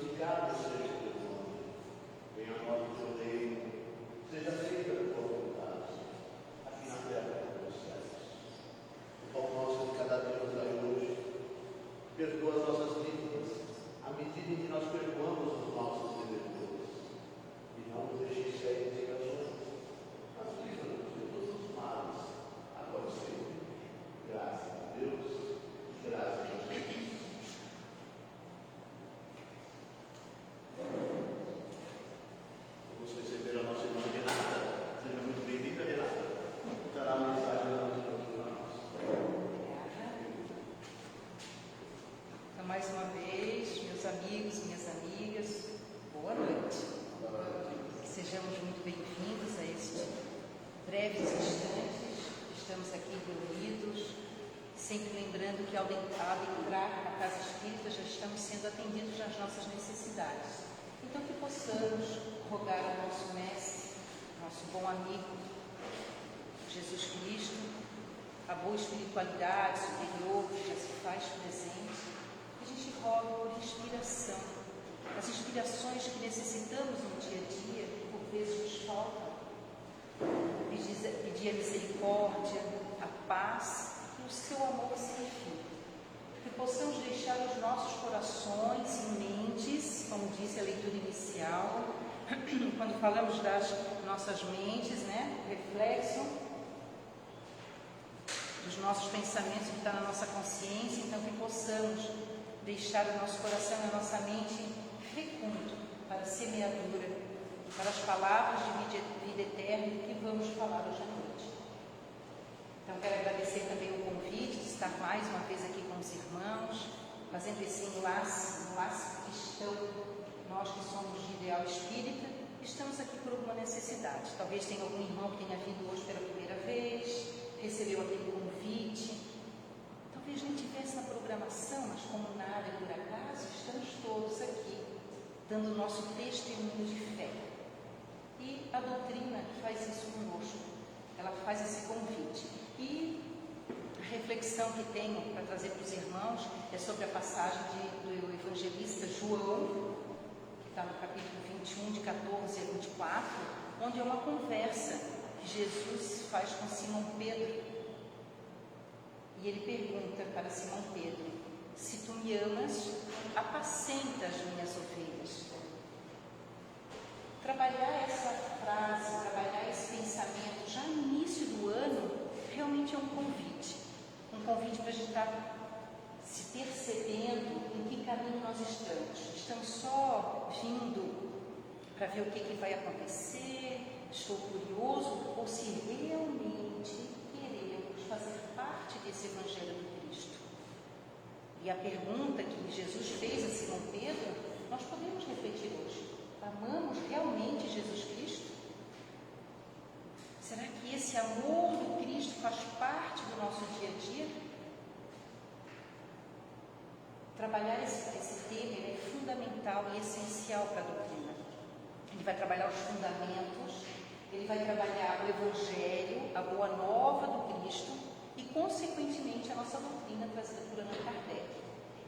santificado seja o teu nome, venha a nós o teu reino, seja feita a tua vontade, aqui na terra como nos céus. O pão nosso de cada dia nos dai hoje, perdoa as nossas dívidas, à medida em que nós perdoamos os nossos devedores, e não nos deixeis cair em tentações, mas livra-nos de todos os males, agora e sempre. Graças a Deus e graças a Jesus. Vamos receber a nossa irmã Renata. Seja muito bem-vinda, Renata. Dará a mensagem da nossa irmã. Então, mais uma vez, meus amigos, minhas amigas, boa noite. Sejamos muito bem-vindos a estes breves instantes. Estamos aqui reunidos, sempre lembrando que ao entrar na casa espírita já estamos sendo atendidos nas nossas necessidades. Então, que possamos rogar ao nosso mestre, nosso bom amigo, Jesus Cristo, a boa espiritualidade superior que já se faz presente, que a gente roga por inspiração, as inspirações que necessitamos no dia a dia, que por vezes nos faltam, pedir a misericórdia, a paz e o seu amor sem fim. Que possamos deixar os nossos corações e mentes, como disse a leitura inicial, quando falamos das nossas mentes, né? Reflexo dos nossos pensamentos que está na nossa consciência, então que possamos deixar o nosso coração e a nossa mente fecundo para a semeadura, para as palavras de vida eterna que vamos falar hoje à noite. Então quero agradecer também o convite de estar mais uma vez aqui com os irmãos, fazendo esse enlace cristão. Nós que somos de ideal espírita, estamos aqui por alguma necessidade. Talvez tenha algum irmão que tenha vindo hoje pela primeira vez, recebeu aquele convite, talvez nem tivesse na programação, mas como nada é por acaso, estamos todos aqui, dando o nosso testemunho de fé. E a doutrina faz isso conosco, ela faz esse convite. E a reflexão que tenho para trazer para os irmãos é sobre a passagem do evangelista João, que está no capítulo 21, de 14 a 24, onde é uma conversa que Jesus faz com Simão Pedro. E ele pergunta para Simão Pedro: se tu me amas, apacenta as minhas ovelhas. Trabalhar essa frase, trabalhar esse pensamento já no início do ano, realmente é um convite para a gente estar se percebendo em que caminho nós estamos. Estamos só vindo para ver o que vai acontecer, estou curioso, ou se realmente queremos fazer parte desse Evangelho do Cristo. E a pergunta que Jesus fez a Simão Pedro, nós podemos refletir hoje. Amamos realmente Jesus Cristo? Será que esse amor do Cristo faz parte do nosso dia a dia? Trabalhar esse tema é fundamental e essencial para a doutrina. Ele vai trabalhar os fundamentos, ele vai trabalhar o Evangelho, a boa nova do Cristo e, consequentemente, a nossa doutrina trazida por Allan Kardec.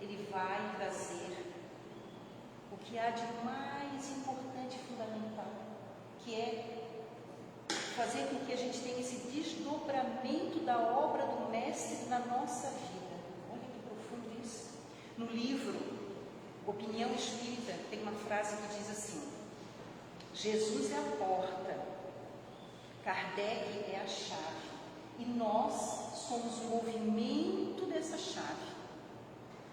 Ele vai trazer o que há de mais importante e fundamental, que é fazer com que a gente tenha esse desdobramento da obra do Mestre na nossa vida. Olha que profundo isso. No livro Opinião Espírita, tem uma frase que diz assim: Jesus é a porta, Kardec é a chave, e nós somos o movimento dessa chave.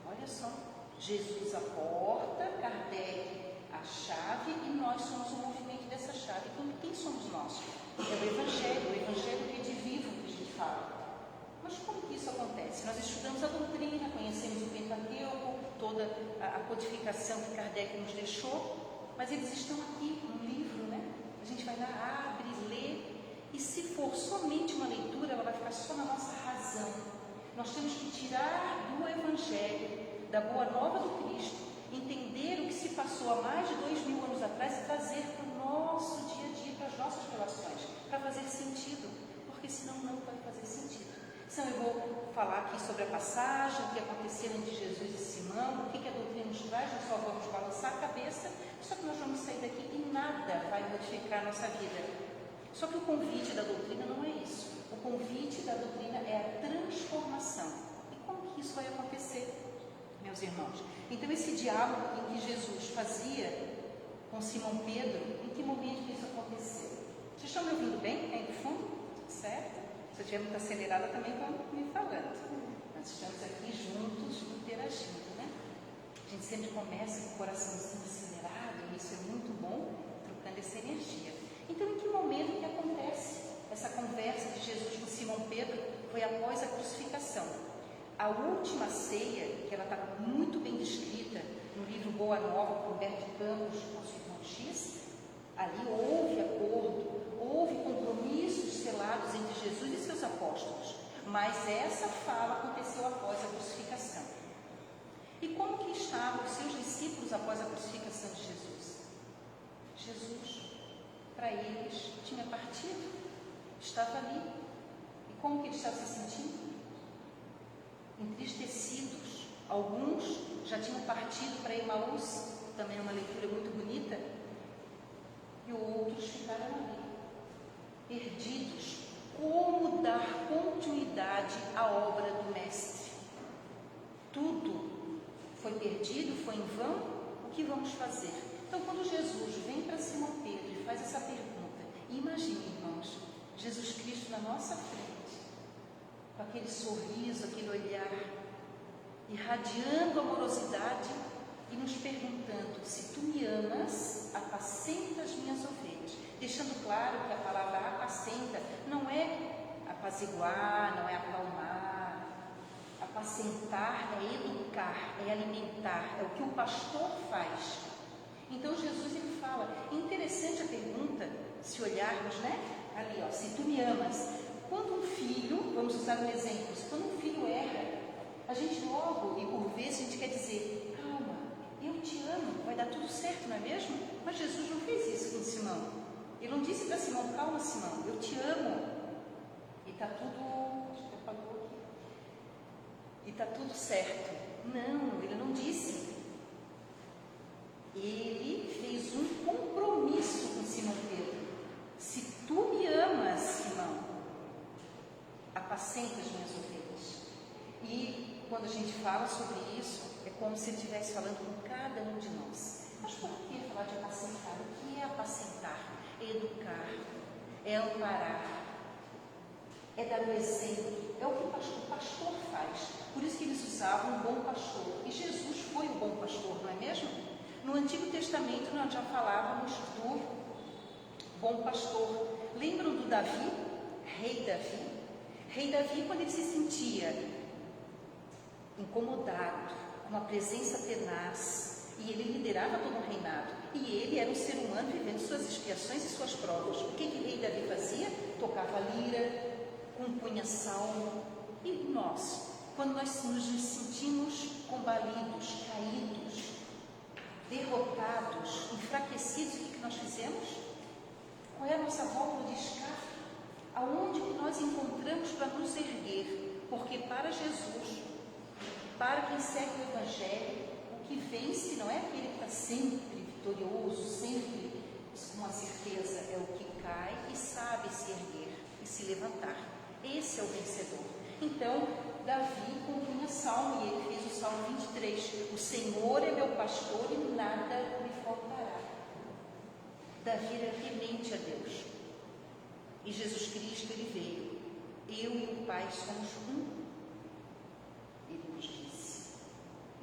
Olha só, Jesus a porta, Kardec a chave, e nós somos o movimento dessa chave. Então, quem somos nós? É o Evangelho redivivo que a gente fala. Mas como que isso acontece? Nós estudamos a doutrina, conhecemos o Pentateuco, toda a codificação que Kardec nos deixou, mas eles estão aqui no livro, né? A gente vai lá, abre, lê, e se for somente uma leitura, ela vai ficar só na nossa razão. Nós temos que tirar do Evangelho, da Boa Nova do Cristo, entender o que se passou há mais de 2000 anos atrás e trazer para o nosso dia a dia, para as nossas relações, para fazer sentido, porque senão não vai fazer sentido. Então eu vou falar aqui sobre a passagem, o que aconteceu entre Jesus e Simão, o que a doutrina nos traz. Nós só vamos balançar a cabeça edificar a nossa vida. Só que o convite da doutrina não é isso. O convite da doutrina é a transformação. E como que isso vai acontecer, meus irmãos? Então, esse diálogo em que Jesus fazia com Simão Pedro, em que momento isso aconteceu? Vocês estão me ouvindo bem aí do fundo? Certo? Se eu estiver muito acelerada, também vão me falando. Nós estamos aqui juntos, interagindo, né? A gente sempre começa com o coraçãozinho acelerado, e isso é muito bom, trocando essa energia. Então, em que momento que acontece essa conversa de Jesus com Simão Pedro? Foi após a crucificação. A última ceia, que ela está muito bem descrita no livro Boa Nova, por Humberto de Campos, nosso irmão X, ali houve acordo, houve compromissos selados entre Jesus e seus apóstolos, mas essa fala aconteceu após a crucificação. E como que estavam os seus discípulos após a crucificação de Jesus? Jesus, para eles, tinha partido, estava ali. E como que eles estavam se sentindo? Entristecidos. Alguns já tinham partido para Emaús, também é uma leitura muito bonita, e outros ficaram ali, perdidos. Como dar continuidade à obra do Mestre? Tudo foi perdido, foi em vão. O que vamos fazer? Então, quando Jesus vem para Simão Pedro e faz essa pergunta, imagine, irmãos, Jesus Cristo na nossa frente, com aquele sorriso, aquele olhar, irradiando amorosidade e nos perguntando: se tu me amas, apacenta as minhas ovelhas. Deixando claro que a palavra apacenta não é apaziguar, não é acalmar. Apacentar é educar, é alimentar, é o que o pastor faz. Então Jesus ele fala, interessante a pergunta, se olharmos, né? Ali, ó, se tu me amas. Quando um filho, vamos usar um exemplo, quando um filho erra, a gente logo, e por vezes a gente quer dizer: calma, eu te amo, vai dar tudo certo, não é mesmo? Mas Jesus não fez isso com Simão. Ele não disse para Simão: calma, Simão, eu te amo. E está tudo, acho que apagou aqui. E está tudo certo. Não, ele não disse. Ele fez um compromisso com Simão Pedro. Se tu me amas, Simão, apacenta as minhas ovelhas. E quando a gente fala sobre isso, é como se ele estivesse falando com cada um de nós. Mas por que falar de apacentar? O que é apacentar? É educar, é amparar, é dar o exemplo. É o que o pastor faz. Por isso que eles usavam um bom pastor. E Jesus foi o bom pastor, não é mesmo? No Antigo Testamento nós já falávamos do bom pastor. Lembram do Davi? Rei Davi? Rei Davi, quando ele se sentia incomodado, com uma presença tenaz, e ele liderava todo um reinado, e ele era um ser humano vivendo suas expiações e suas provas. O que Rei Davi fazia? Tocava lira, compunha salmo. E nós, quando nós nos sentimos combalidos, caídos, derrotados, enfraquecidos, o que nós fizemos? Qual é a nossa válvula de escape? Aonde que nós encontramos para nos erguer? Porque para Jesus, para quem segue o Evangelho, o que vence não é aquele que está sempre vitorioso, sempre com uma certeza, é o que cai e sabe se erguer e se levantar. Esse é o vencedor. Então, Davi compunha salmo, e ele fez o Salmo 23. O Senhor é meu pastor e nada me faltará. Davi era temente a Deus. E Jesus Cristo, ele veio. Eu e o Pai somos um. Ele nos disse.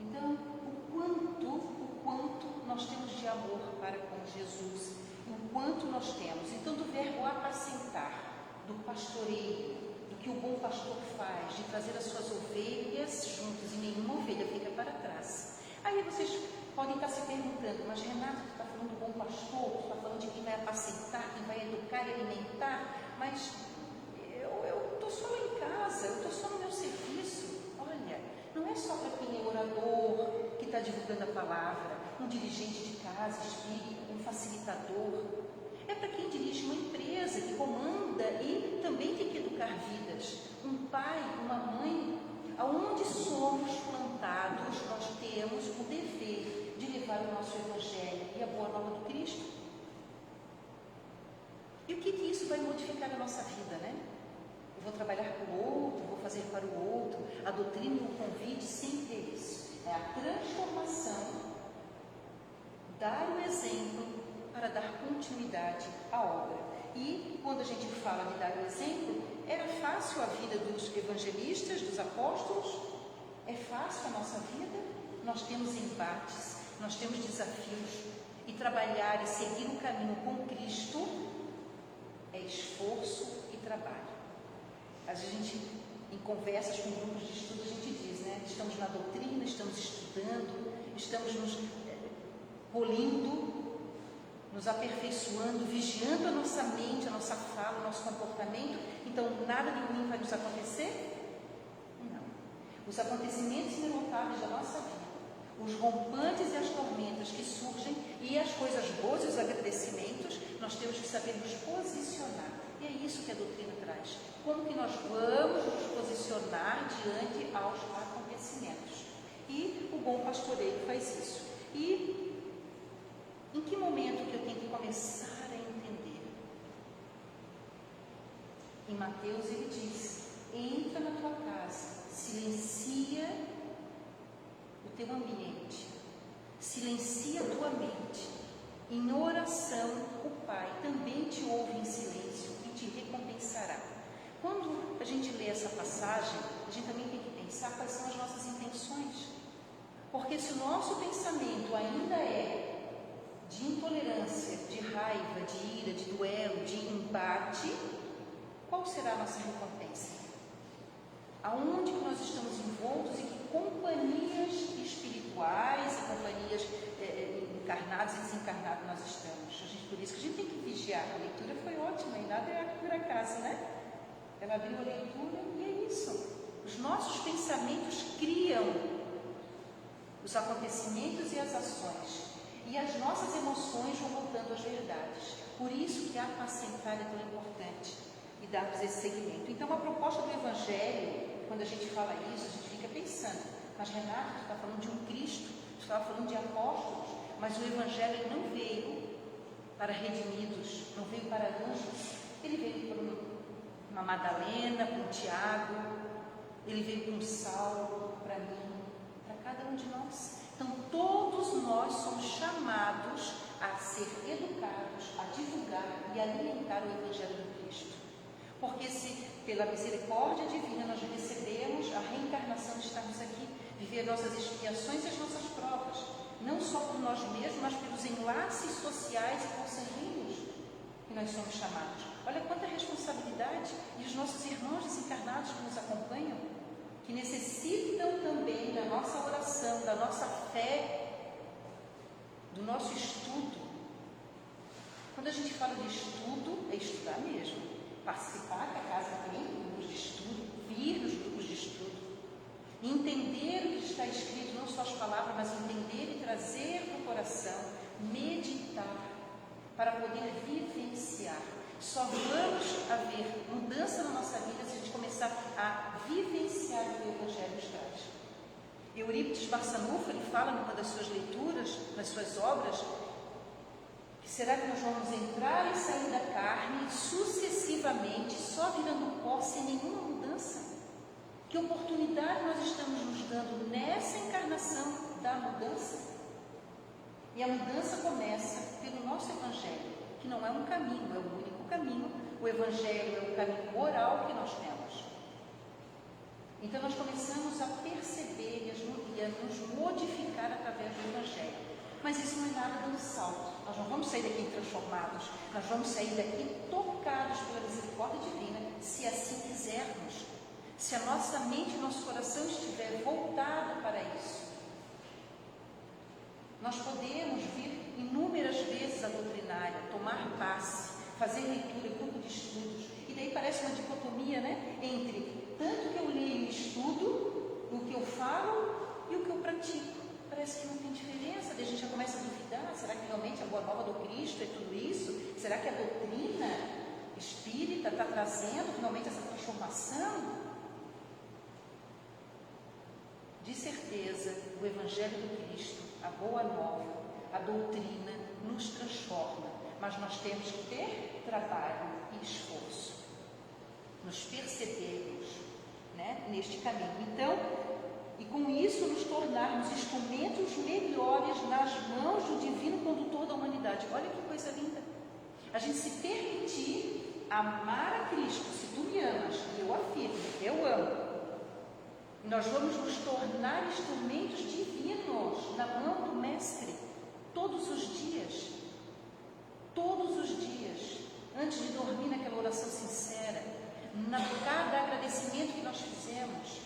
Então, o quanto nós temos de amor para com Jesus, o quanto nós temos. Então, do verbo apacentar, do pastoreio, do que o bom pastor faz, de trazer as suas ovelhas juntos, e nenhuma ovelha fica para trás. Aí vocês podem estar se perguntando: mas Renato, tu está falando do bom pastor, tu está falando de quem vai apacentar, quem vai educar e alimentar, mas eu estou só lá em casa, eu estou só no meu serviço. Olha, não é só para quem é orador, que está divulgando a palavra, um dirigente de casa, espírita, um facilitador. É para quem dirige uma empresa, que comanda e também tem que educar vidas. Um pai, uma mãe, aonde somos plantados, nós temos o dever de levar o nosso Evangelho e a boa nova do Cristo. E o que isso vai modificar na nossa vida, né? Eu vou trabalhar com o outro, vou fazer para o outro. A doutrina e o convite sempre é isso. É a transformação, dar o exemplo para dar continuidade à obra. E quando a gente fala de dar o exemplo, era fácil a vida dos evangelistas, dos apóstolos? É fácil a nossa vida? Nós temos embates, nós temos desafios. E trabalhar e seguir o caminho com Cristo é esforço e trabalho. Às vezes a gente, em conversas com grupos de estudo, a gente diz, né? Estamos na doutrina, estamos estudando, estamos nos polindo, nos aperfeiçoando, vigiando a nossa mente, a nossa fala, o nosso comportamento. Então, nada de ruim vai nos acontecer? Não. Os acontecimentos inevitáveis da nossa vida, os rompantes e as tormentas que surgem e as coisas boas e os agradecimentos, nós temos que saber nos posicionar. E é isso que a doutrina traz. Como que nós vamos nos posicionar diante aos acontecimentos? E o bom pastoreio faz isso. E em que momento que eu tenho que começar a entender? Em Mateus ele diz: entra na tua casa, silencia o teu ambiente, silencia a tua mente. Em oração, o Pai também te ouve em silêncio e te recompensará. Quando a gente lê essa passagem, a gente também tem que pensar quais são as nossas intenções. Porque se o nosso pensamento ainda é de intolerância, de raiva, de ira, de duelo, de embate, qual será a nossa recompensa? Aonde que nós estamos envoltos e que companhias espirituais e companhias encarnadas e desencarnadas nós estamos? Por isso que a gente tem que vigiar. A leitura foi ótima e nada é por acaso, né? Ela abriu a leitura e é isso. Os nossos pensamentos criam os acontecimentos e as ações. E as nossas emoções vão voltando às verdades. Por isso que apacentar é tão importante e darmos esse segmento. Então, a proposta do Evangelho, quando a gente fala isso, a gente fica pensando, mas Renato, tu está falando de um Cristo, tu estava falando de apóstolos, mas o Evangelho não veio para redimidos, não veio para anjos, ele veio para uma Madalena, para um Tiago, ele veio para um Saulo, para mim, para cada um de nós. Então, todos nós somos chamados a ser educados, a divulgar e alimentar o Evangelho do Cristo. Porque se, pela misericórdia divina, nós recebemos a reencarnação de estarmos aqui, viver nossas expiações e as nossas provas, não só por nós mesmos, mas pelos enlaces sociais e consanguíneos que nós somos chamados. Olha quanta responsabilidade! E os nossos irmãos desencarnados que nos acompanham, que necessitam também da nossa oração, da nossa fé, do nosso estudo. Quando a gente fala de estudo, é estudar mesmo. Participar, que a casa tem grupos de estudo, vir nos grupos de estudo. Entender o que está escrito, não só as palavras, mas entender e trazer para o coração, meditar, para poder vivenciar. Só vamos haver mudança na nossa vida se a gente começar a vivenciar o que o Evangelho nos traz. Eurípides Barçanufo, ele fala numa das suas leituras, nas suas obras, que será que nós vamos entrar e sair da carne sucessivamente, só virando pó, sem nenhuma mudança? Que oportunidade nós estamos nos dando nessa encarnação da mudança? E a mudança começa pelo nosso Evangelho, que não é um caminho, é o único caminho. O Evangelho é o caminho moral que nós temos. Então nós começamos a perceber e a nos modificar através do Evangelho. Mas isso não é nada dando salto. Nós não vamos sair daqui transformados. Nós vamos sair daqui tocados pela misericórdia divina, se assim quisermos. Se a nossa mente e nosso coração estiver voltado para isso. Nós podemos vir inúmeras vezes à doutrinária, tomar passe, fazer leitura, grupo de estudos. E daí parece uma dicotomia, né? Entre tanto que eu leio e estudo, o que eu falo e o que eu pratico. Parece que não tem diferença. Daí a gente já começa a duvidar. Será que realmente a boa nova do Cristo é tudo isso? Será que a doutrina espírita está trazendo finalmente essa transformação? De certeza, o Evangelho do Cristo, a boa nova, a doutrina nos transforma. mas nós temos que ter trabalho e esforço, nos percebermos, né, neste caminho. Então, e com isso nos tornarmos instrumentos melhores nas mãos do divino condutor da humanidade. Olha que coisa linda! A gente se permitir amar a Cristo. Se tu me amas, eu afirmo, eu amo. Nós vamos nos tornar instrumentos divinos na mão do Mestre, todos os dias. Todos os dias, antes de dormir naquela oração sincera, cada agradecimento que nós fizemos,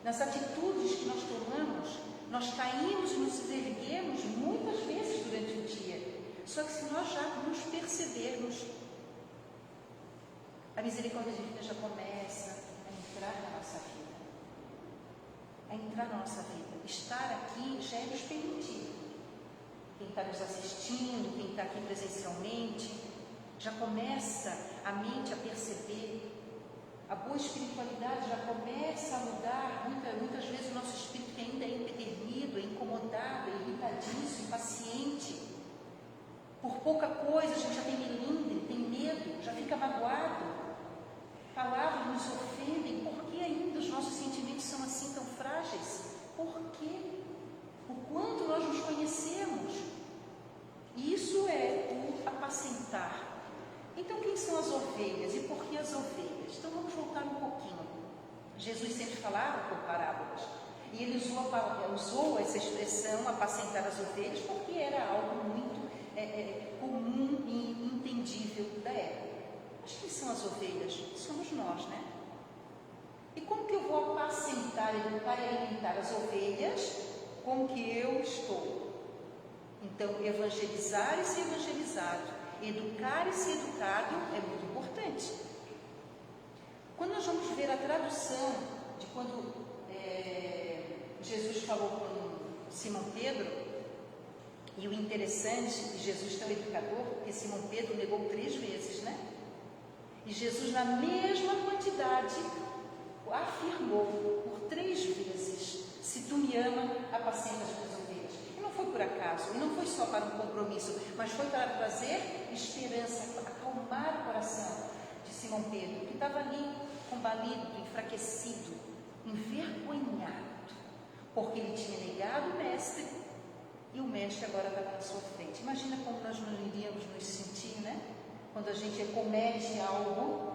nas atitudes que nós tomamos, nós caímos e nos erguemos muitas vezes durante o dia. Só que se nós já nos percebermos, a misericórdia divina já começa a entrar na nossa vida. A entrar na nossa vida. Estar aqui já é nos permitido. Quem está nos assistindo, quem está aqui presencialmente, já começa a mente a perceber. A boa espiritualidade já começa a mudar. Muitas vezes o nosso espírito que ainda é empedernido, é incomodado, é irritadíssimo, impaciente. Por pouca coisa a gente já tem melindre, tem medo, já fica magoado. Palavras nos ofendem. Por que ainda os nossos sentimentos são assim tão frágeis? Por quê? O quanto nós nos conhecemos. Isso é o apacentar. Então, quem são as ovelhas e por que as ovelhas? Então, vamos voltar um pouquinho. Jesus sempre falava por parábolas. E ele usou essa expressão, apacentar as ovelhas, porque era algo muito comum e entendível da época. Mas quem são as ovelhas? Somos nós, né? E como que eu vou apacentar, educar e alimentar as ovelhas? Como que eu estou? Então, evangelizar e ser evangelizado, educar e ser educado é muito importante. Quando nós vamos ver a tradução de quando Jesus falou com Simão Pedro, e o interessante de Jesus tão educador, porque Simão Pedro negou 3 vezes, né? E Jesus, na mesma quantidade, afirmou por 3 vezes: se tu me ama, apacenta as minhas ovelhas. E não foi por acaso, e não foi só para um compromisso, mas foi para trazer esperança, acalmar o coração de Simão Pedro, que estava ali combalido, enfraquecido, envergonhado, porque ele tinha negado o Mestre, e o Mestre agora estava na sua frente. Imagina como nós não iríamos nos sentir, né? Quando a gente comete algo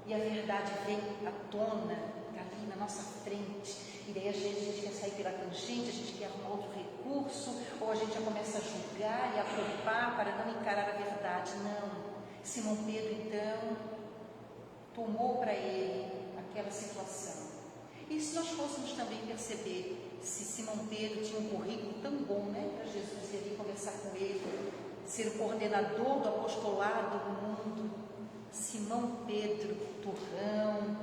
e a verdade vem à tona, está ali na nossa frente, e daí às vezes a gente quer sair pela tangente, a gente quer arrumar outro recurso, ou a gente já começa a julgar e a culpar para não encarar a verdade. Não. Simão Pedro, então, tomou para ele aquela situação. E se nós fôssemos também perceber, se Simão Pedro tinha um currículo tão bom, né, para Jesus ir ali conversar com ele, ser o coordenador do apostolado do mundo, Simão Pedro, turrão,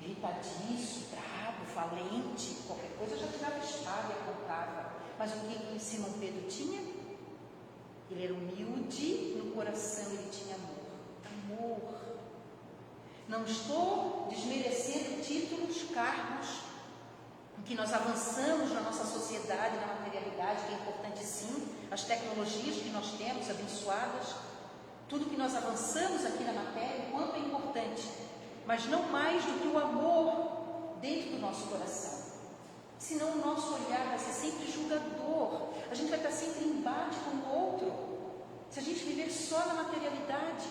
irritadíssimo, bravo, valente, qualquer coisa já tirava espada e apontava. Mas o que Simão Pedro tinha? Ele era humilde no coração, ele tinha amor. Amor. Não estou desmerecendo títulos, cargos, que nós avançamos na nossa sociedade, na materialidade, que é importante sim, as tecnologias que nós temos abençoadas, tudo que nós avançamos aqui na matéria, o quanto é importante, mas não mais do que o amor dentro do nosso coração. Senão o nosso olhar vai ser sempre julgador, a gente vai estar sempre em embate com o outro, se a gente viver só na materialidade.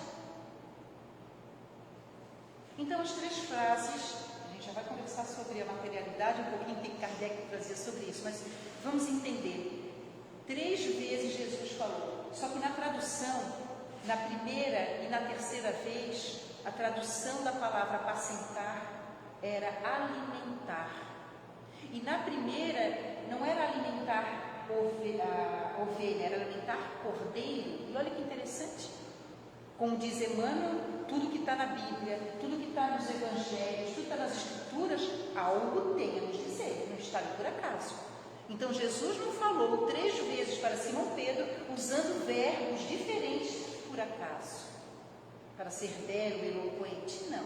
Então, as 3 frases, a gente já vai conversar sobre a materialidade, um pouquinho tem Kardec trazia sobre isso, mas vamos entender. 3 vezes Jesus falou, só que na tradução, na primeira e na terceira vez, a tradução da palavra apacentar era alimentar. E na primeira, não era alimentar ovelha, era alimentar cordeiro. E olha que interessante. Como diz Emmanuel, tudo que está na Bíblia, tudo que está nos Evangelhos, tudo que está nas Escrituras, algo tem a nos dizer, não está ali por acaso. Então Jesus não falou 3 vezes para Simão Pedro, usando verbos diferentes por acaso, para ser belo, eloquente, não.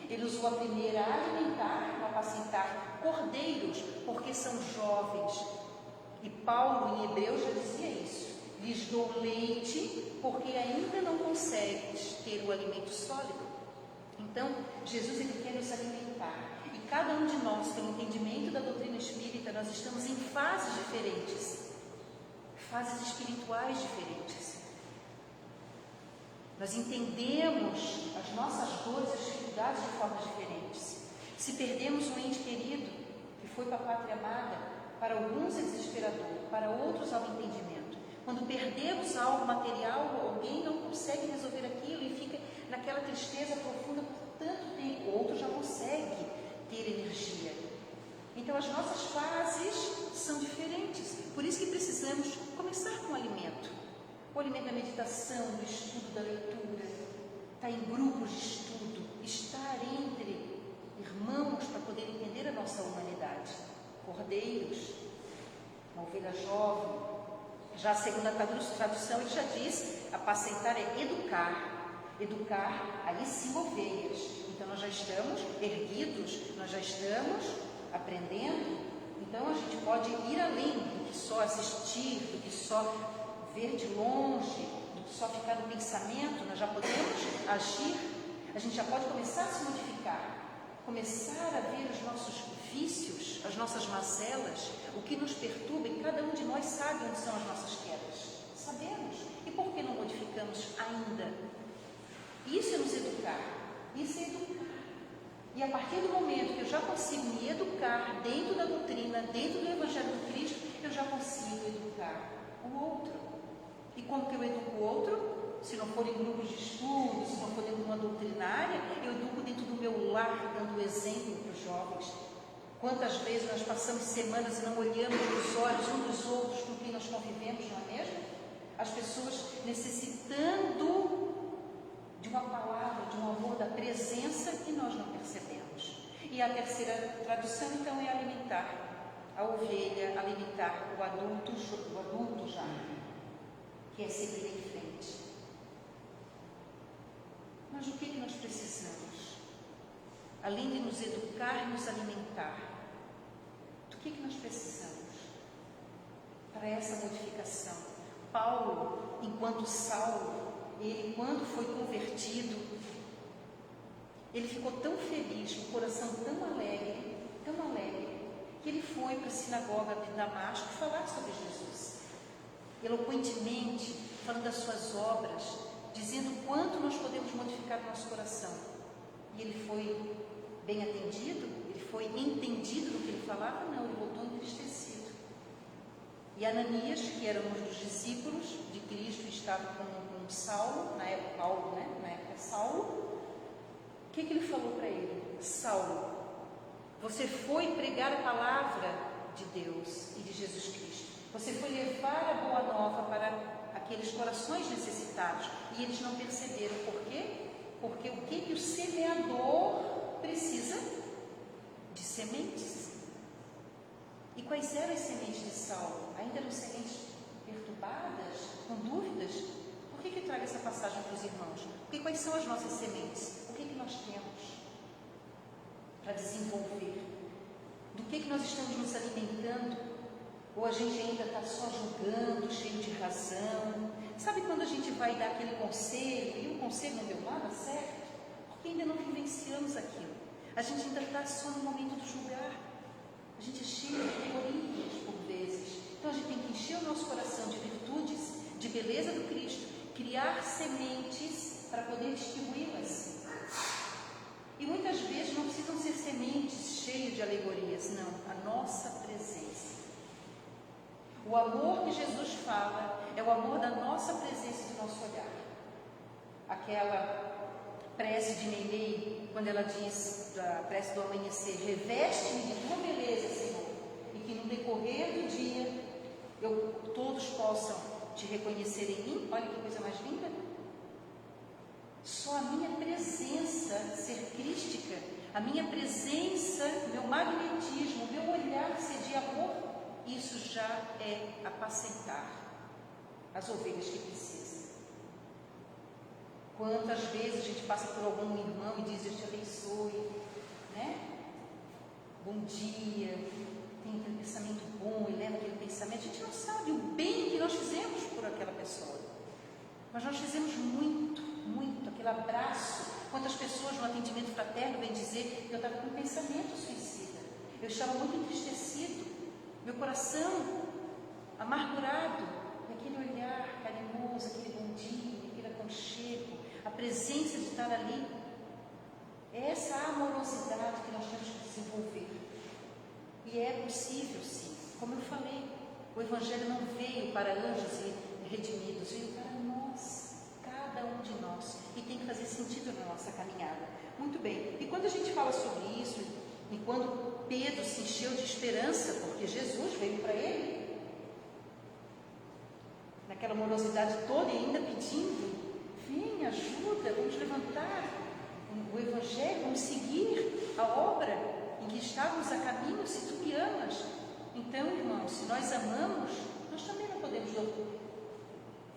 Ele usou a primeira, alimentar, apacentar cordeiros, porque são jovens. E Paulo, em Hebreus, já dizia isso. lhes dou leite, porque ainda não consegues ter o alimento sólido. Então, Jesus ele quer nos alimentar. E cada um de nós, pelo entendimento da doutrina espírita, nós estamos em fases diferentes, fases espirituais diferentes. Nós entendemos as nossas dores e as dificuldades de formas diferentes. Se perdemos um ente querido, que foi para a pátria amada, para alguns é desesperador, para outros há um entendimento. Quando perdemos algo material, alguém não consegue resolver aquilo e fica naquela tristeza profunda por tanto tempo. Outro já consegue ter energia. Então as nossas fases são diferentes. Por isso que precisamos começar com o alimento. O alimento da meditação, do estudo, da leitura. Estar em grupos de estudo. Estar entre irmãos para poder entender a nossa humanidade. Cordeiros, uma ovelha jovem. Já a segunda tradução, ele já diz, apacentar é educar. Educar, aí sim, ovelhas. Então nós já estamos erguidos, nós já estamos aprendendo. Então a gente pode ir além do que só assistir, do que só ver de longe, do que só ficar no pensamento. Nós já podemos agir, a gente já pode começar a se modificar, começar a ver os nossos vícios, as nossas mazelas, o que nos perturba, e cada um de nós sabe onde são as nossas quedas. Sabemos. E por que não modificamos ainda? Isso é nos educar. Isso é educar. E a partir do momento que eu já consigo me educar dentro da doutrina, dentro do Evangelho do Cristo, eu já consigo educar o outro. E como que eu educo o outro? Se não for em grupos de estudo, se não for dentro de uma doutrinária, eu educo dentro do meu lar, dando exemplo para os jovens. Quantas vezes nós passamos semanas e não olhamos nos olhos uns dos outros com quem nós convivemos, não é mesmo? As pessoas necessitando de uma palavra, de um amor, da presença que nós não percebemos. E a terceira tradução, então, é alimentar a ovelha, alimentar o adulto já, que é seguir em frente. Mas o que nós precisamos? Além de nos educar e nos alimentar, do que nós precisamos para essa modificação? Paulo, enquanto Saulo, ele, quando foi convertido, ele ficou tão feliz, com o coração tão alegre, que ele foi para a sinagoga de Damasco falar sobre Jesus. Eloquentemente, falando das suas obras, dizendo quanto nós podemos modificar o nosso coração. E ele foi bem atendido? Ele foi entendido no que ele falava? Não, ele voltou entristecido. E Ananias, que era um dos discípulos de Cristo, estava com Saulo, na época Paulo, né? Na época Saulo. O que ele falou para ele? Saulo, você foi pregar a palavra de Deus e de Jesus Cristo. Você foi levar a boa nova para aqueles corações necessitados. E eles não perceberam. Por quê? Porque o que o semeador precisa? De sementes. E quais eram as sementes de Saulo? Ainda eram sementes perturbadas, com dúvidas? Por que trago essa passagem para os irmãos? Porque quais são as nossas sementes? O que nós temos para desenvolver? Do que nós estamos nos alimentando? Ou a gente ainda está só julgando, cheio de razão? Sabe quando a gente vai dar aquele conselho e o conselho não deu nada certo? Porque ainda não vivenciamos aquilo. A gente ainda está só no momento do julgar. A gente é cheio de teorias por vezes. Então a gente tem que encher o nosso coração de virtudes, de beleza do Cristo, criar sementes para poder distribuí-las. E muitas vezes não precisam ser sementes cheias de alegorias, não, a nossa presença. O amor que Jesus fala é o amor da nossa presença e do nosso olhar. Aquela prece de Meimei, quando ela diz, da prece do amanhecer, reveste-me de tua beleza, Senhor, e que no decorrer do dia todos possam te reconhecer em mim. Olha que coisa mais linda. Só a minha presença ser crística, a minha presença, meu magnetismo, meu olhar ser de amor, isso já é apacentar as ovelhas que precisam. Quantas vezes a gente passa por algum irmão e diz, Deus te abençoe, né? Bom dia. Tem tem aquele pensamento bom e leva aquele pensamento, a gente não sabe o bem que nós fizemos por aquela pessoa. Mas nós fizemos muito, muito, aquele abraço. Quantas pessoas no atendimento fraterno vêm dizer que eu estava com um pensamento suicida, eu estava muito entristecido, meu coração amargurado, aquele olhar carinhoso, aquele bom dia, aquele aconchego, a presença de estar ali. É essa amorosidade que nós temos que desenvolver. E é possível, sim. Como eu falei, o Evangelho não veio para anjos e redimidos, veio para nós, cada um de nós. E tem que fazer sentido na nossa caminhada. Muito bem. E quando a gente fala sobre isso, e quando Pedro se encheu de esperança, porque Jesus veio para ele, naquela morosidade toda e ainda pedindo, vem, ajuda, vamos levantar o Evangelho, vamos seguir a obra em que estávamos a caminho, se tu me amas. Então, irmãos, se nós amamos, nós também não podemos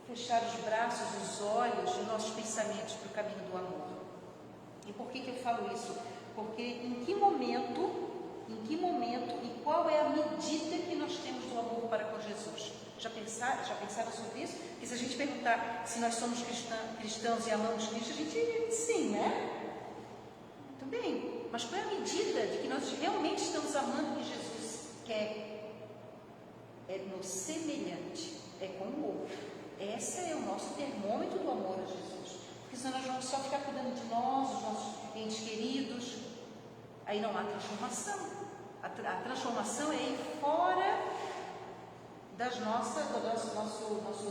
fechar os braços, os olhos e nossos pensamentos para o caminho do amor. E por que eu falo isso? Porque em que momento e qual é a medida que nós temos do amor para com Jesus? Já pensaram sobre isso? Porque se a gente perguntar se nós somos cristãos e amamos Cristo, a gente diz sim, né? Também. Mas qual é a medida de que nós realmente estamos amando o que Jesus quer? É no semelhante, é com o outro. Esse é o nosso termômetro do amor a Jesus. Porque senão nós vamos só ficar cuidando de nós, dos nossos entes queridos. Aí não há transformação. A transformação é ir fora da nossa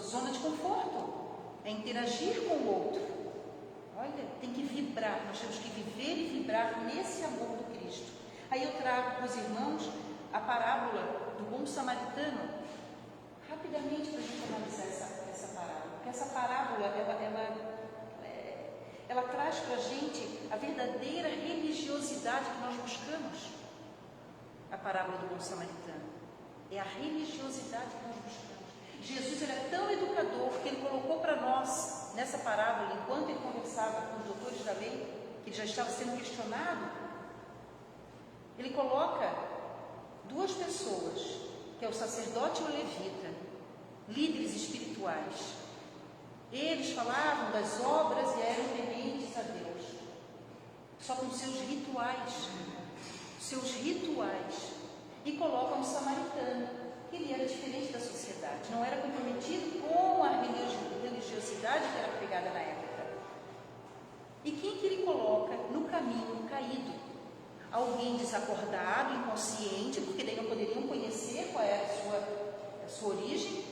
zona de conforto. É interagir com o outro. Olha, tem que vibrar. Nós temos que viver e vibrar nesse amor do Cristo. Aí eu trago para os irmãos a parábola do bom samaritano. Rapidamente para a gente analisar essa parábola. Porque essa parábola, ela traz para a gente a verdadeira religiosidade que nós buscamos. A parábola do bom samaritano. É a religiosidade que nós buscamos. Jesus, ele é tão educador que ele colocou para nós, nessa parábola, enquanto ele conversava com os doutores da lei, que ele já estava sendo questionado, ele coloca duas pessoas, que é o sacerdote e o levita, líderes espirituais. Eles falavam das obras e eram tementes a Deus, só com seus rituais, e colocam um samaritano, que ele era diferente da sociedade, não era comprometido com a religiosidade que era pregada na época. E quem que ele coloca no caminho caído? Alguém desacordado, inconsciente, porque daí não poderiam conhecer qual era a sua origem,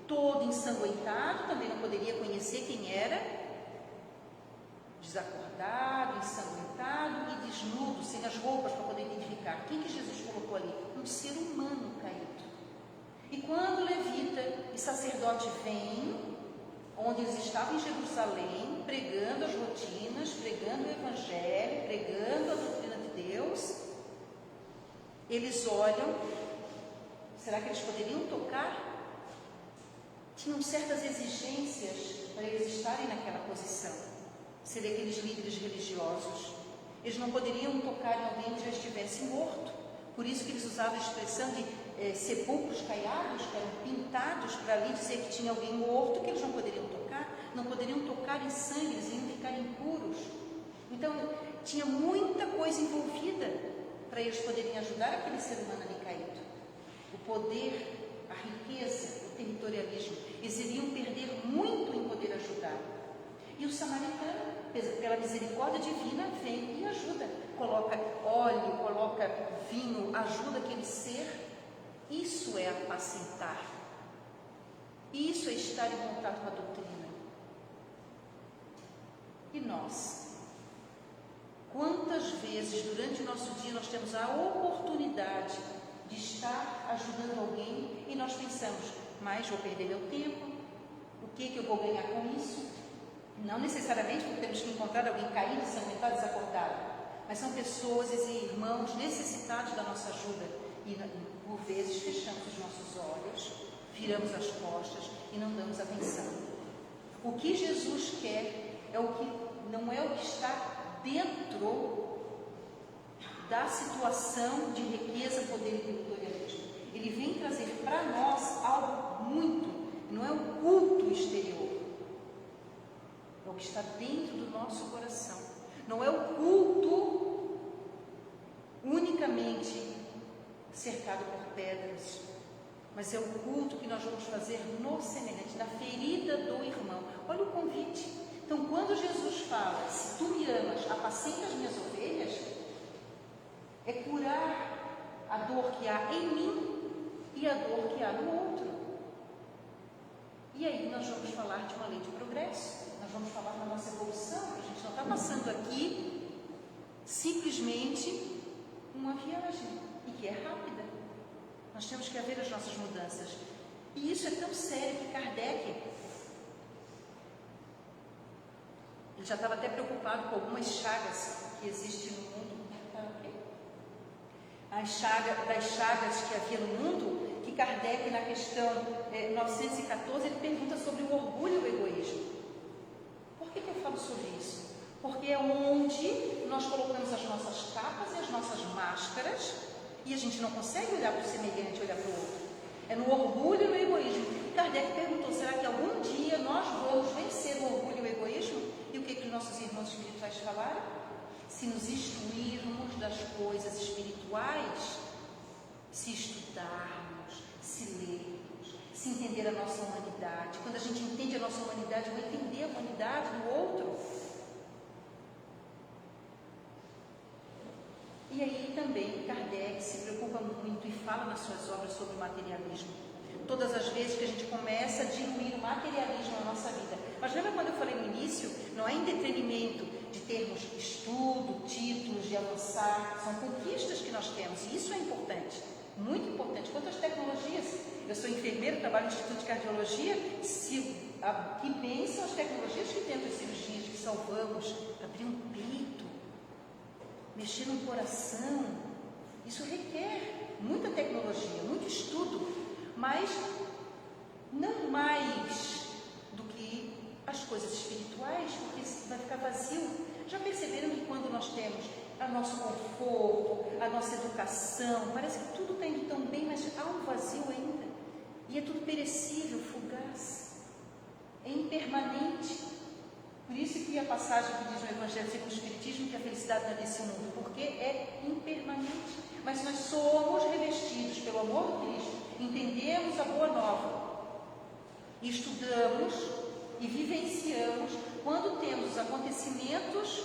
todo ensanguentado, também não poderia conhecer quem era, desacordado, ensanguentado e desnudo, sem as roupas para poder identificar. Quem que Jesus colocou ali? Um ser humano caído. E quando o levita e sacerdote vêm, onde eles estavam em Jerusalém, pregando as rotinas, pregando o Evangelho, pregando a doutrina de Deus, eles olham, será que eles poderiam tocar? Tinham certas exigências para eles estarem naquela posição, serem aqueles líderes religiosos. Eles não poderiam tocar em alguém que já estivesse morto. Por isso que eles usavam a expressão de sepulcros caiados, que eram pintados para ali dizer que tinha alguém morto, que eles não poderiam tocar em sangue, eles iam ficar impuros. Então, tinha muita coisa envolvida para eles poderem ajudar aquele ser humano ali caído. O poder, a riqueza, o territorialismo, eles iriam perder muito em poder ajudar. E o samaritano, pela misericórdia divina, vem e ajuda. Coloca óleo, coloca vinho, ajuda aquele ser. Isso é apacentar. Isso é estar em contato com a doutrina. E nós? Quantas vezes durante o nosso dia nós temos a oportunidade de estar ajudando alguém e nós pensamos, mas vou perder meu tempo, o que eu vou ganhar com isso? Não necessariamente porque temos que encontrar alguém caído, ensanguentado, desacordado, mas são pessoas e irmãos necessitados da nossa ajuda e por vezes fechamos os nossos olhos, viramos as costas e não damos atenção. O que Jesus quer não é o que está dentro da situação de riqueza, poder e territorialismo. ele vem trazer para nós algo muito, não é um culto exterior, é o que está dentro do nosso coração. Não é o culto unicamente cercado por pedras, mas é o culto que nós vamos fazer no semelhante, na ferida do irmão. Olha o convite. Então, quando Jesus fala, se tu me amas, apacenta as minhas ovelhas, é curar a dor que há em mim e a dor que há no outro. E aí nós vamos falar de uma lei de progresso, nós vamos falar da nossa evolução. A gente não está passando aqui simplesmente uma viagem, e que é rápida. Nós temos que haver as nossas mudanças. E isso é tão sério que Kardec, ele já estava até preocupado com algumas chagas que existem no mundo. Das chagas que havia no mundo, que Kardec, na questão 914, ele pergunta sobre o orgulho e o egoísmo. Por que eu falo sobre isso? Porque é onde nós colocamos as nossas capas e as nossas máscaras e a gente não consegue olhar para o semelhante, olhar para o outro. É no orgulho e no egoísmo. E Kardec perguntou, será que algum dia nós vamos vencer o orgulho e o egoísmo? E o que os nossos irmãos espirituais falaram? Se nos instruirmos das coisas espirituais, se estudarmos, se lermos, se entender a nossa humanidade. Quando a gente entende a nossa humanidade, vai entender a humanidade do outro. E aí também Kardec se preocupa muito e fala nas suas obras sobre o materialismo. Todas as vezes que a gente começa a diluir o materialismo na nossa vida. Mas lembra quando eu falei no início? Não é em detrimento de termos estudo, títulos, de avançar. São conquistas que nós temos e isso é importante, muito importante. Quanto às tecnologias, eu sou enfermeira, trabalho no Instituto de Cardiologia. Que bem são as tecnologias que temos as cirurgias, que salvamos, abrir um peito, mexer no coração. Isso requer muita tecnologia, muito estudo, mas não mais do que as coisas espirituais, porque vai ficar vazio. Já perceberam que quando nós temos o nosso conforto, a nossa educação, parece que tudo está indo tão bem, mas há um vazio ainda. E é tudo perecível, fugaz, é impermanente. Por isso que a passagem que diz no Evangelho segundo o Espiritismo que a felicidade não é desse mundo, porque é impermanente. Mas nós somos revestidos pelo amor de Cristo, entendemos a boa nova, estudamos e vivenciamos quando temos os acontecimentos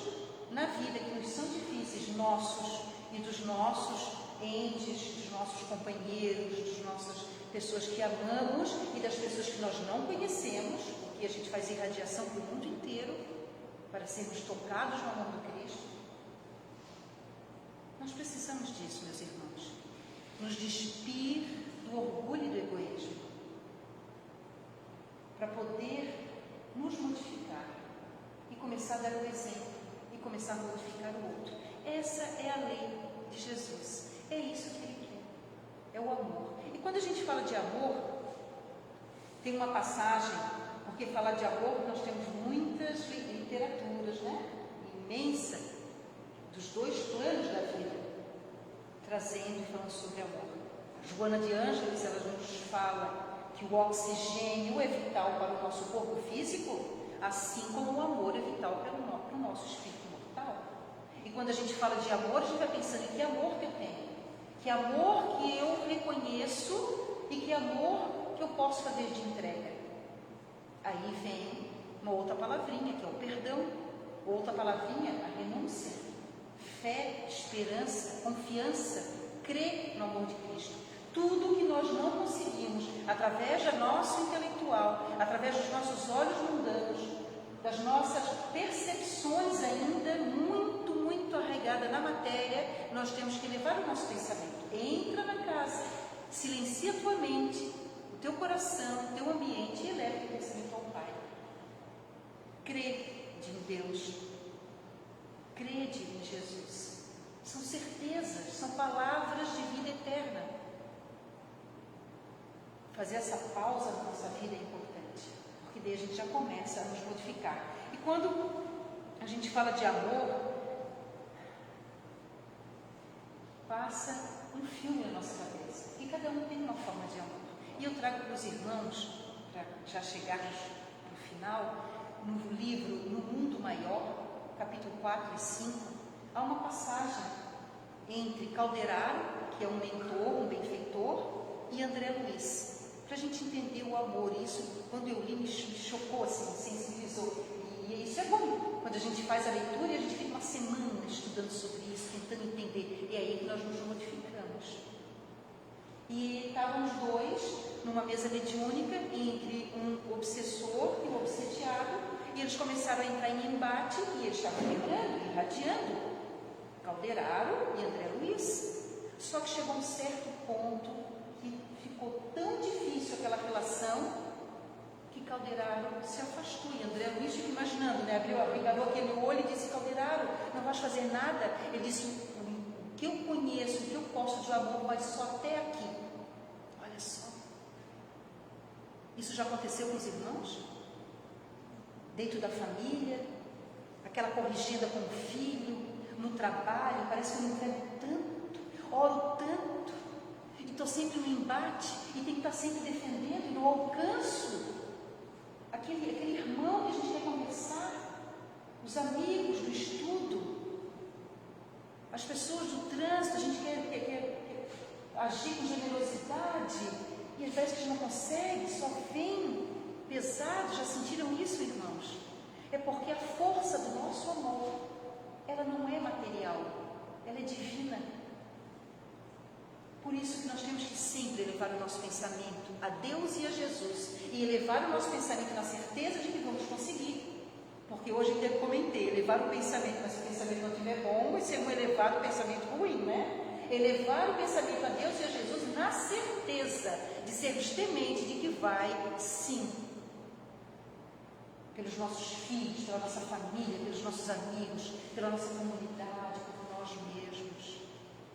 na vida que nos são difíceis, nossos e dos nossos entes, dos nossos companheiros, das nossas pessoas que amamos e das pessoas que nós não conhecemos, porque a gente faz irradiação para o mundo inteiro, para sermos tocados no amor do Cristo. Nós precisamos disso, meus irmãos, nos despir do orgulho e do egoísmo, para poder nos modificar e começar a dar o exemplo e começar a modificar o outro. Essa é a lei de Jesus, é isso que Ele quer, é o amor. E quando a gente fala de amor, tem uma passagem, porque falar de amor nós temos muitas literaturas, né? Imensa, dos dois planos da vida, trazendo e falando sobre amor. Joana de Ângeles, ela nos fala que o oxigênio é vital para o nosso corpo físico, assim como o amor é vital para o nosso espírito mortal. E quando a gente fala de amor, a gente vai pensando em que amor que eu tenho, que amor que eu reconheço e que amor que eu posso fazer de entrega. Aí vem uma outra palavrinha, que é o perdão, outra palavrinha, a renúncia, fé, esperança, confiança, crer no amor de Cristo. Tudo que nós não conseguimos, através do nosso intelectual, através dos nossos olhos mundanos, das nossas percepções ainda muito arraigadas na matéria, nós temos que levar o nosso pensamento. Entra na casa, silencia a tua mente, o teu coração, o teu ambiente e eleva o teu pensamento ao Pai. Crê em Deus, crede em Jesus. São certezas, são palavras de vida eterna. Fazer essa pausa na nossa vida é importante, porque daí a gente já começa a nos modificar. E quando a gente fala de amor, passa um filme na nossa cabeça. E cada um tem uma forma de amor. E eu trago para os irmãos, para já chegarmos no final, no livro No Mundo Maior, capítulo 4 e 5, há uma passagem entre Calderaro, que é um mentor, um benfeitor, e André Luiz, para a gente entender o amor. Isso, quando eu li, me chocou, assim, sensibilizou. E isso é bom, quando a gente faz a leitura e a gente fica uma semana estudando sobre isso, tentando entender, e é aí que nós nos modificamos. E estavam os dois numa mesa mediúnica entre um obsessor e um obsediado, e eles começaram a entrar em embate, e eles estavam vibrando, irradiando, Calderaro e André Luiz. Só que chegou a um certo ponto que ficou tão difícil aquela relação, que Calderaro se afastou, e André Luiz fica imaginando, né? Abriu aquele olho e disse: Calderaro, não vais fazer nada? Ele disse: o que eu conheço, o que eu posso de amor vai só até aqui. Olha só, isso já aconteceu com os irmãos? Dentro da família, aquela corrigida com o filho, no trabalho, parece que eu me entrego tanto, oro tanto, e estou sempre no embate, e tenho que estar sempre defendendo, e não alcanço aquele irmão que a gente quer conversar, os amigos do estudo, as pessoas do trânsito, a gente quer agir com generosidade, e às vezes a gente não consegue, só vem pesado. Já sentiram isso, irmãos? É porque a força do nosso amor, ela não é material, ela é divina. Por isso que nós temos que sempre elevar o nosso pensamento a Deus e a Jesus, e elevar o nosso pensamento na certeza de que vamos conseguir. Porque hoje eu comentei, elevar o pensamento, mas se o pensamento não estiver bom, vai ser um elevado pensamento ruim, né? Elevar o pensamento a Deus e a Jesus na certeza de sermos tementes de que vai, sim, pelos nossos filhos, pela nossa família, pelos nossos amigos, pela nossa comunidade, por nós mesmos,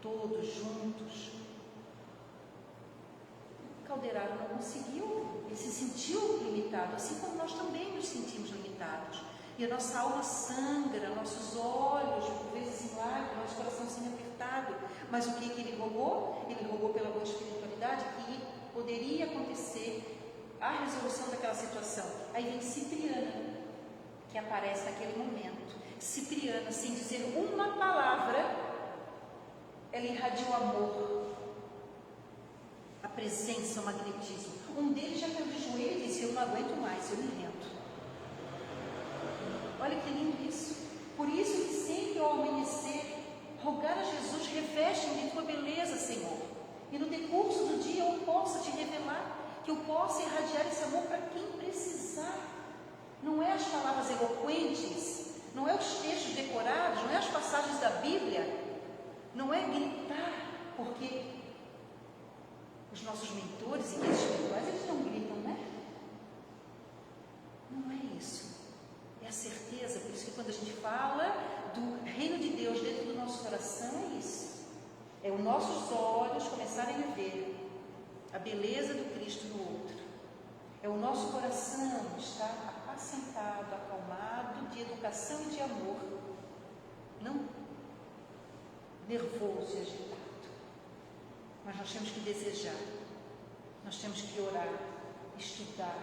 todos juntos. Calderaro não conseguiu, ele se sentiu limitado, assim como nós também nos sentimos limitados. E a nossa alma sangra, nossos olhos, por vezes em lágrimas, nosso coração sendo apertado. Mas o que ele rogou? Ele rogou pela boa espiritualidade que poderia acontecer a resolução daquela situação. Aí vem Cipriana, que aparece naquele momento. Cipriana, sem dizer uma palavra, ela irradiou amor, a presença, o magnetismo. Um deles já caiu de joelho e disse: eu não aguento mais, eu me rendo. Olha que lindo isso. Por isso que sempre ao amanhecer, rogar a Jesus: reveste-me de tua beleza, Senhor, e no decurso do dia eu possa te revelar, que eu possa irradiar esse amor para quem precisar. Não é as palavras eloquentes, não é os textos decorados, não é as passagens da Bíblia, não é gritar, porque os nossos mentores e guias espirituais, eles não gritam, né? Não é isso. É a certeza. Por isso que quando a gente fala do reino de Deus dentro do nosso coração, é isso. É os nossos olhos começarem a ver a beleza do Cristo no outro. É o nosso coração estar apacentado, acalmado, de educação e de amor, não nervoso e agitado. Mas nós temos que desejar, nós temos que orar, estudar,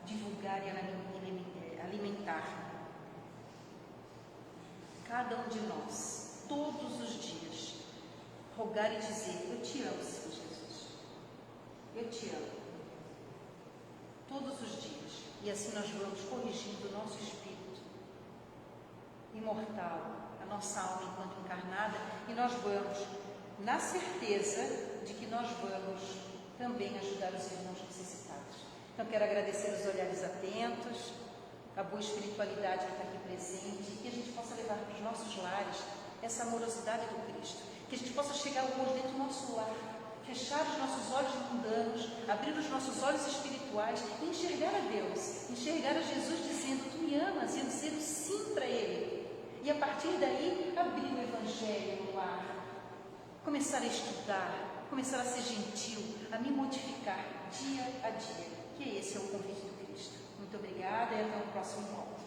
divulgar e alimentar. Cada um de nós, todos os dias, rogar e dizer: eu te amo, Senhor Jesus, eu te amo. Todos os dias. E assim nós vamos corrigindo o nosso espírito imortal, a nossa alma enquanto encarnada, e nós vamos na certeza de que nós vamos também ajudar os irmãos necessitados. Então quero agradecer os olhares atentos, a boa espiritualidade que está aqui presente, e que a gente possa levar para os nossos lares essa amorosidade do Cristo, que a gente possa chegar hoje dentro do nosso lar, fechar os nossos olhos mundanos, abrir os nossos olhos espirituais e enxergar a Deus, enxergar a Jesus dizendo: tu me amas, e eu dizer sim para Ele. E a partir daí, abrir o Evangelho no lar, começar a estudar, começar a ser gentil, a me modificar dia a dia, que esse é o convite do Cristo. Muito obrigada e até o próximo encontro.